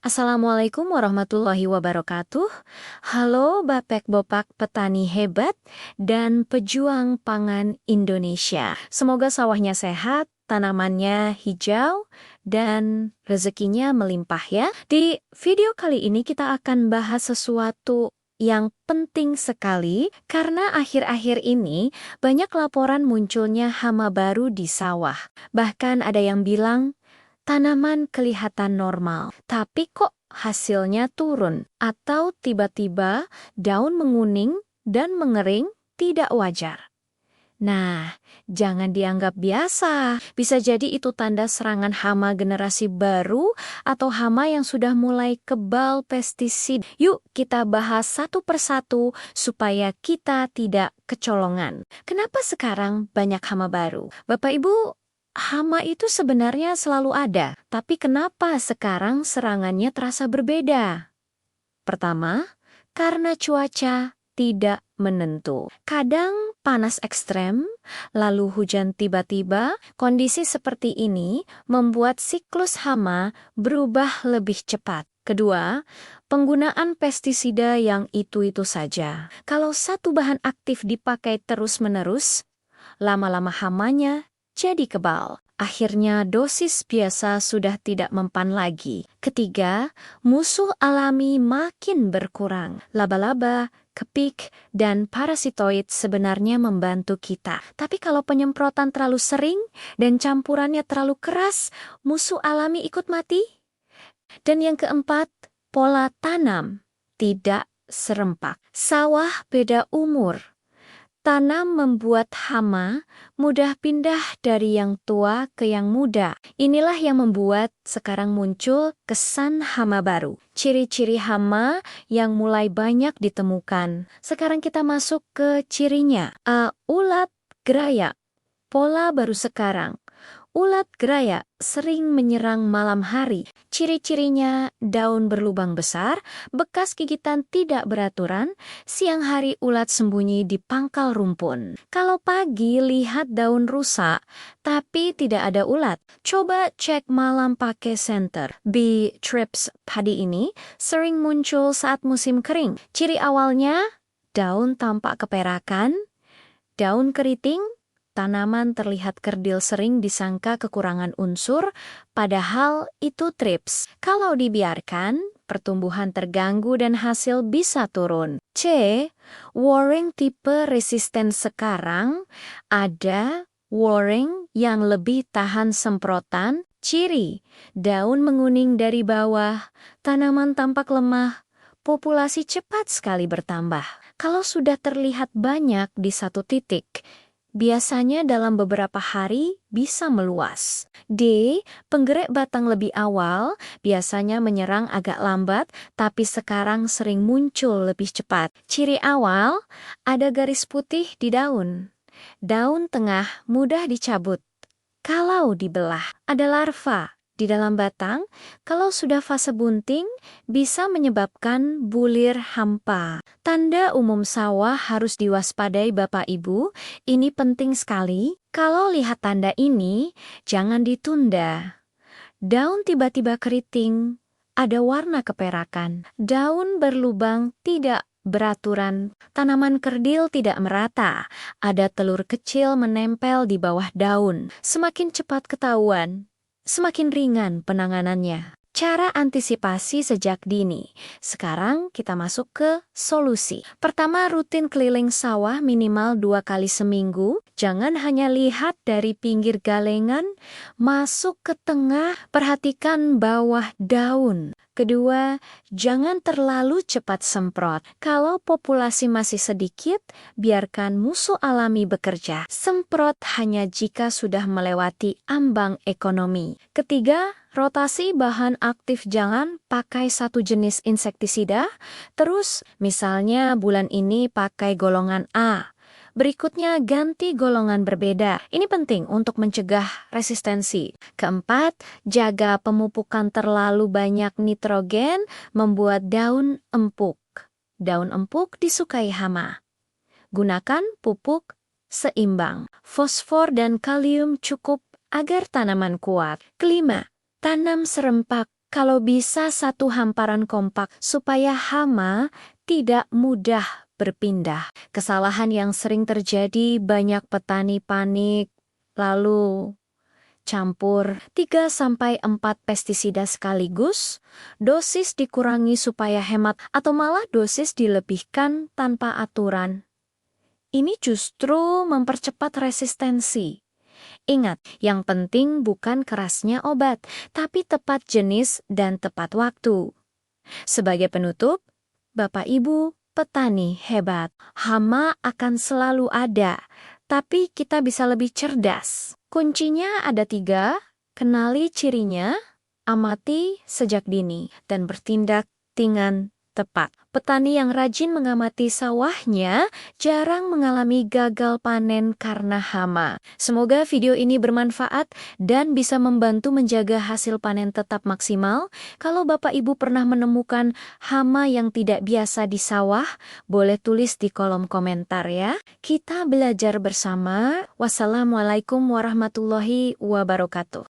Assalamualaikum warahmatullahi wabarakatuh. Halo Bapek Bopak petani hebat dan pejuang pangan Indonesia. Semoga sawahnya sehat, tanamannya hijau, dan rezekinya melimpah ya. Di video kali ini kita akan bahas sesuatu yang penting sekali karena akhir-akhir ini banyak laporan munculnya hama baru di sawah. Bahkan ada yang bilang tanaman kelihatan normal, tapi kok hasilnya turun? Atau tiba-tiba daun menguning dan mengering tidak wajar? Nah, jangan dianggap biasa. Bisa jadi itu tanda serangan hama generasi baru atau hama yang sudah mulai kebal pestisida. Yuk kita bahas satu persatu supaya kita tidak kecolongan. Kenapa sekarang banyak hama baru? Bapak Ibu, hama itu sebenarnya selalu ada, tapi kenapa sekarang serangannya terasa berbeda? Pertama, karena cuaca tidak menentu. Kadang panas ekstrem, lalu hujan tiba-tiba. Kondisi seperti ini membuat siklus hama berubah lebih cepat. Kedua, penggunaan pestisida yang itu-itu saja. Kalau satu bahan aktif dipakai terus-menerus, lama-lama hamanya jadi kebal. Akhirnya dosis biasa sudah tidak mempan lagi. Ketiga, musuh alami makin berkurang. Laba-laba, kepik, dan parasitoid sebenarnya membantu kita. Tapi kalau penyemprotan terlalu sering dan campurannya terlalu keras, musuh alami ikut mati. Dan yang keempat, pola tanam tidak serempak. Sawah beda umur. Tanam membuat hama mudah pindah dari yang tua ke yang muda. Inilah yang membuat sekarang muncul kesan hama baru. Ciri-ciri hama yang mulai banyak ditemukan. Sekarang kita masuk ke cirinya. Ulat geraya. Pola baru sekarang. Ulat geraya sering menyerang malam hari. Ciri-cirinya daun berlubang besar, bekas gigitan tidak beraturan, siang hari ulat sembunyi di pangkal rumpun. Kalau pagi lihat daun rusak, tapi tidak ada ulat. Coba cek malam pakai senter. Bee thrips padi ini sering muncul saat musim kering. Ciri awalnya, daun tampak keperakan, daun keriting, tanaman terlihat kerdil, sering disangka kekurangan unsur, padahal itu thrips. Kalau dibiarkan, pertumbuhan terganggu dan hasil bisa turun. C. Waring tipe resisten sekarang, ada waring yang lebih tahan semprotan. Ciri, daun menguning dari bawah, tanaman tampak lemah, populasi cepat sekali bertambah. Kalau sudah terlihat banyak di satu titik, biasanya dalam beberapa hari bisa meluas. D. Penggerak batang lebih awal, biasanya menyerang agak lambat, tapi sekarang sering muncul lebih cepat. Ciri awal, ada garis putih di daun. Daun tengah mudah dicabut. Kalau dibelah, ada larva di dalam batang. Kalau sudah fase bunting, bisa menyebabkan bulir hampa. Tanda umum sawah harus diwaspadai Bapak Ibu. Ini penting sekali. Kalau lihat tanda ini, jangan ditunda. Daun tiba-tiba keriting, ada warna keperakan. Daun berlubang tidak beraturan. Tanaman kerdil tidak merata. Ada telur kecil menempel di bawah daun. Semakin cepat ketahuan, semakin ringan penanganannya. Cara antisipasi sejak dini. Sekarang kita masuk ke solusi. Pertama, rutin keliling sawah minimal 2 kali seminggu. Jangan hanya lihat dari pinggir galengan, masuk ke tengah, perhatikan bawah daun. Kedua, jangan terlalu cepat semprot. Kalau populasi masih sedikit, biarkan musuh alami bekerja. Semprot hanya jika sudah melewati ambang ekonomi. Ketiga, rotasi bahan aktif, jangan pakai satu jenis insektisida. Terus, misalnya bulan ini pakai golongan A. Berikutnya ganti golongan berbeda. Ini penting untuk mencegah resistensi. Keempat, jaga pemupukan. Terlalu banyak nitrogen membuat daun empuk. Daun empuk disukai hama. Gunakan pupuk seimbang. Fosfor dan kalium cukup agar tanaman kuat. Kelima, tanam serempak Kalau bisa satu hamparan kompak supaya hama tidak mudah berpindah. Kesalahan yang sering terjadi, banyak petani panik, lalu campur 3-4 pestisida sekaligus, dosis dikurangi supaya hemat, atau malah dosis dilebihkan tanpa aturan. Ini justru mempercepat resistensi. Ingat, yang penting bukan kerasnya obat, tapi tepat jenis dan tepat waktu. Sebagai penutup, Bapak Ibu, petani hebat, hama akan selalu ada, tapi kita bisa lebih cerdas. Kuncinya ada 3, kenali cirinya, amati sejak dini, dan bertindak dengan tepat. Petani yang rajin mengamati sawahnya jarang mengalami gagal panen karena hama. Semoga video ini bermanfaat dan bisa membantu menjaga hasil panen tetap maksimal. Kalau Bapak Ibu pernah menemukan hama yang tidak biasa di sawah, boleh tulis di kolom komentar ya. Kita belajar bersama. Wassalamualaikum warahmatullahi wabarakatuh.